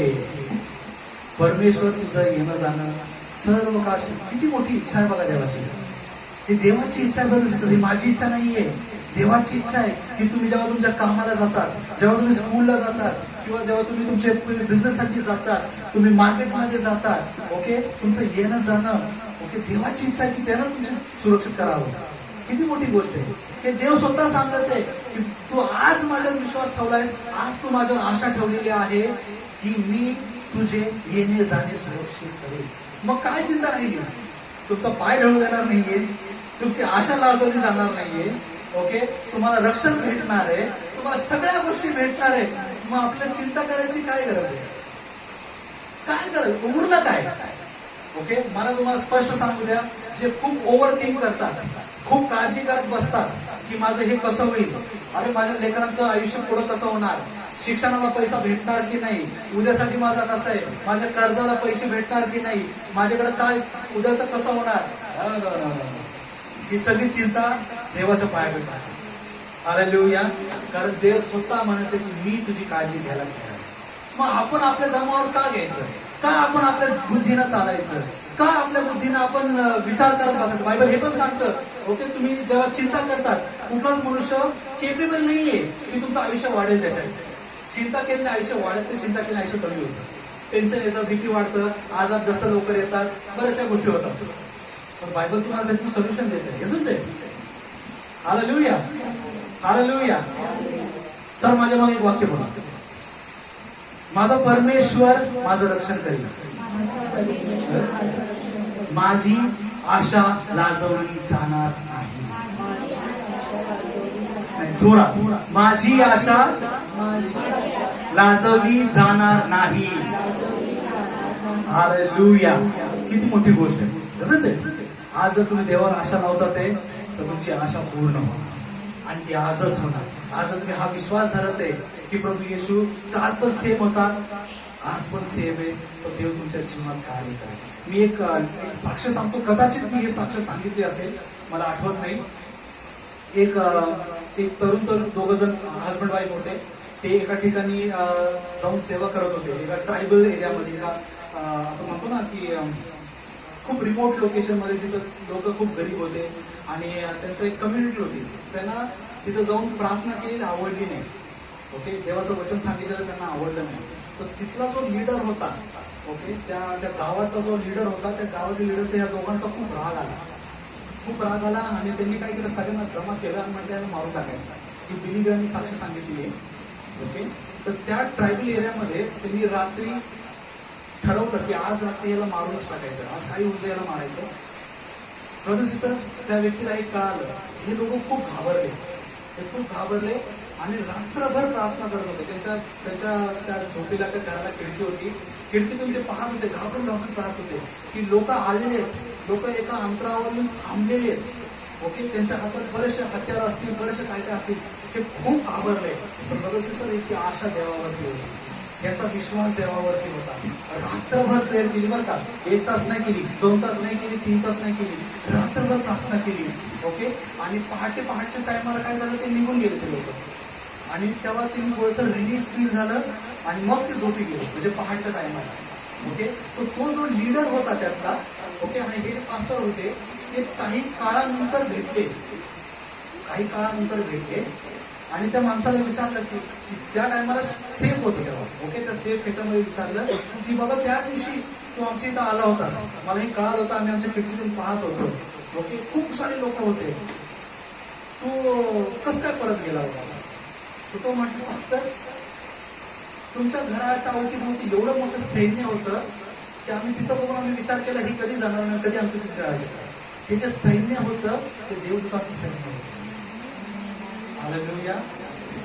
परमेश्वर तुझं येणं जाणं सर्व काळ. किती मोठी इच्छा आहे बघा देवाची. ही देवाची इच्छा आहे, ही माझी इच्छा नाहीये, देवाची इच्छा आहे की तुम्ही जेव्हा तुमच्या कामाला जातात, जेव्हा तुम्ही स्कूलला जातात, किंवा जेव्हा तुम्ही तुमच्या बिझनेस साठी जातात, तुम्ही मार्केटमध्ये जातात, ओके, तुमचं येणं जाणं, ओके, देवाची इच्छा आहे की त्यानं तुमचे सुरक्षित करावं. किती मोठी गोष्ट आहे. हे देव स्वतः सांगत आहे की तू आज माझ्यावर विश्वास ठेवलायस, आज तू माझ्यावर आशा ठेवलेली आहे की मी तुझे येणे जाणे सुरक्षित करेल. मग काय चिंता राहिली? तुमचा पाय ढळू देणार नाहीये, तुमची आशा लाजवली जाणार नाहीये, ओके, तुम्हाला रक्षण भेटणार आहे, तुम्हाला सगळ्या गोष्टी भेटणार आहे. मग आपल्याला चिंता करायची काय गरज आहे? काय गरज उरलं काय? ओके, मला तुम्हाला स्पष्ट सांगू द्या, जे खूप ओव्हर थिंक करतात, खूप काळजी करत बसतात की माझं हे कसं होईल, अरे माझ्या लेकरांचं आयुष्य पुढं कसं होणार, शिक्षणाला पैसा भेटणार की नाही, उद्यासाठी माझा कसं आहे, माझ्या कर्जाला पैसे भेटणार की नाही, माझ्याकडे काय उद्याचं कसं होणार, ही सगळी चिंता देवाच्या पायाकडे आहे. हालेलुया. कारण देव स्वतः म्हणते की मी तुझी काळजी घ्यायला तयार. मग आपण आपल्या दमावर का घ्यायचं? का आपण आपल्या बुद्धीनं चालायचं? का आपल्या बुद्धीनं आपण विचार करत बसायचं? बायबल हे पण सांगतं, ओके, तुम्ही जेव्हा चिंता करतात, कुठलाच मनुष्य केपेबल नाहीये की तुमचं आयुष्य वाढेल. त्याच्यात चिंता केल्याने आयुष्य वाढत नाही, चिंता केल्याने आयुष्य कमी होतं. टेन्शन येतं, भीती वाढतं, आजार जास्त लवकर येतात, बऱ्याचशा गोष्टी होतात. पण बायबल तुम्हाला त्यातून सोल्युशन देते. isn't it? हालेलुया. हालेलुया. चल माझ्या मग एक वाक्य बोला. माझा परमेश्वर माझं रक्षण करेल, माझी आशा लाजवली जाणार नाही. जोरात, माझी आशा लाजवली जाणार नाही. हालेलुया. किती मोठी गोष्ट आहे. आज जर तुम्ही देवावर आशा लावतात आहे, तर तुमची आशा पूर्ण होणार, आणि ती आजच होणार. आज जर तुम्ही हा विश्वास धरत आहे की प्रभू येशू काल पण सेम होता, आज पण सेम आहे, तर देव तुमच्या जीवनात कार्य करेल. मी एक साक्ष सांगतो, कदाचित मी हे साक्ष सांगितले असेल, मला आठवत नाही. एक तरुण दोघं जण हजबंड वाईफ होते. ते एका ठिकाणी जाऊन सेवा करत होते, एका ट्रायबल एरियामध्ये, एका आपण म्हणतो ना की खूप रिमोट लोकेशन मध्ये, जिथं लोक खूप गरीब होते आणि त्यांचं एक कम्युनिटी होती. त्यांना तिथं जाऊन प्रार्थना केलेली आवडली नाही. ओके, देवाचं वचन सांगितलेलं त्यांना आवडलं नाही. तर तिथला जो लीडर होता, ओके, त्या गावातला जो लीडर होता, त्या गावाच्या लीडरचा या दोघांचा खूप राग आला आणि त्यांनी काय केलं, सगळ्यांना जमा केलं आणि म्हणजे त्याला मारून टाकायचा. ही बिलीगरांनी साक्ष सांगितली आहे. ओके, तर त्या ट्रायबल एरियामध्ये त्यांनी रात्री ठरवलं की आज रात्री याला मारूनच टाकायचं, आज काही उद्या याला मारायचं. ब्रदर सिस्टर्स, त्या व्यक्तीला एक कळालं. हे लोक खूप घाबरले आणि रात्रभर प्रार्थना करत होते. त्या झोपेला त्या घराला खिडकी होती, खिडकीतून ते पाहत होते, घाबरून पाहत होते की लोक आलेले आहेत, लोक एका अंतरावरून थांबलेले आहेत. ओके, त्यांच्या हातात बरेचसे हत्यार असतील, बरेचसे काय असतील. ते खूप घाबरले. पण ब्रदर सिस्टर, याची आशा देवावरती होती, याचा विश्वास देवावरती होता. रात्रभर प्रेयर केली बरं का. 1 तास नाही केली, 2 तास नाही केली, 3 तास नाही केली, रात्रभर प्रार्थना केली. ओके, आणि पहाटेच्या टायमाला काय झालं, ते निघून गेले ते लोक. आणि तेव्हा त्यांनी थोडंसं रिलीफ फील झालं आणि मग ते झोपी गेले, म्हणजे पहाटच्या टायमाला. ओके, तर तो जो लीडर होता त्यातला, ओके, आणि हे पास्टर होते, ते काही काळानंतर भेटले आणि त्या माणसाला विचारलं की त्या टायमाला सेफ होतं तेव्हा, ओके, त्या सेफ ह्याच्यामध्ये विचारलं की बाबा त्या दिवशी तू आमच्या इथं आला होतास, मलाही कळालं होतं, आम्ही आमच्या खिडकीतून पाहत होतो, ओके, खूप सारे लोक होते, तू कस काय परत गेला होता? तर तो म्हटलं, मास्तर तुमच्या घराच्या अवतीभोवती एवढं मोठं सैन्य होतं की आम्ही तिथं बघून आम्ही विचार केला ही कधी जाणार नाही, कधी आमच्या तिथे राहिले. हे जे सैन्य होतं ते देवदूताचं सैन्य होतं. हालेलुया.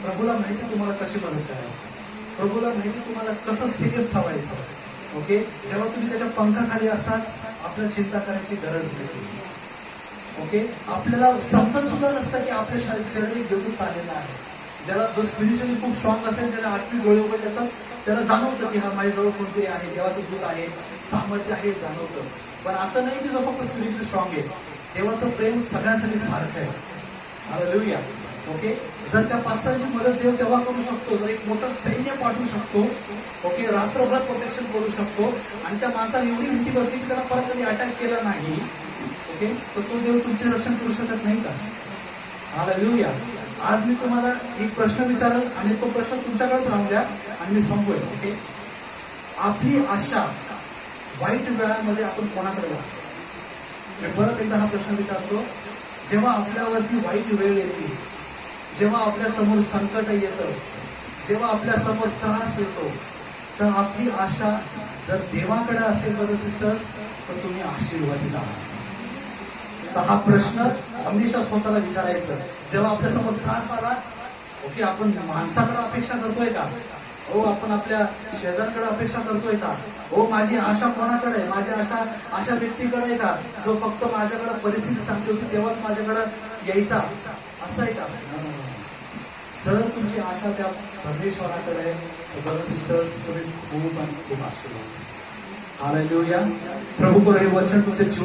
प्रभूला माहिती तुम्हाला कशी मदत करायची, प्रभूला माहिती तुम्हाला कसं सेफ ठेवायचं. ओके, जेव्हा तुम्ही त्याच्या पंखाखाली असतात आपल्याला चिंता करायची गरज नाही. ओके, आपल्याला समजत सुद्धा नसतं की आपल्या शारीरिक देवदूत चाललेला आहे. ज्याला जो स्पिरिच्युअली खूप स्ट्रॉंग असेल, त्याला आत्मिक डोळे उघडले असतात, त्याला जाणवतं की हा माझ्याजवळ कोणतरी आहे, देवाचं दूत आहे, सामर्थ्य आहे, जाणवतं. पण असं नाही की जो फक्त स्पिरिच्युअली स्ट्रॉंग आहे. देवाचं प्रेम सगळ्यांसाठी सारखं आहे. हालेलुया. ओके, जर त्या पास्टरची मदत देव तेव्हा करू शकतो, जर एक मोठं सैन्य पाठवू शकतो, ओके, रात्रभर प्रोटेक्शन करू शकतो, आणि त्या माणसाला एवढी भीती बसली की त्याला परत कधी अटॅक केला नाही, ओके, तर तो देव तुमचे रक्षण करू शकत नाही का? हालेलुया. आज मी तुम्हाला एक प्रश्न विचारेल आणि तो प्रश्न तुमच्याकडेच राहून द्या आणि मी संपवेल. ओके, आपली आशा वाईट वेळामध्ये आपण कोणाकडे जातो? मी परत एकदा हा प्रश्न विचारतो. जेव्हा आपल्यावरती वाईट वेळ येते, जेव्हा आपल्या समोर संकट येतं, जेव्हा आपल्या समोर त्रास येतो, तर आपली आशा जर देवाकडे असेल ब्रदर सिस्टर्स, तर तुम्ही आशीर्वादित आहात. तर हा प्रश्न हमेशा स्वतःला विचारायचं. जेव्हा आपल्या समोर त्रास आला, ओके, आपण माणसाकडे अपेक्षा करतोय का? हो, आपण आपल्या शेजारकडे अपेक्षा करतोय का? हो, माझी आशा कोणाकडे आहे? माझी आशा अशा व्यक्तीकडे आहे का जो फक्त माझ्याकडे परिस्थिती सांगते होती तेव्हाच माझ्याकडे यायचा, असं आहे का? जर तुमची आशा त्या परमेश्वराकडे आहे, ब्रदर सिस्टर्स, तुम्ही खूप आणि खूप आशीर्वाद. हालेलुया. प्रभू हे वचन तुमच्या जीवनात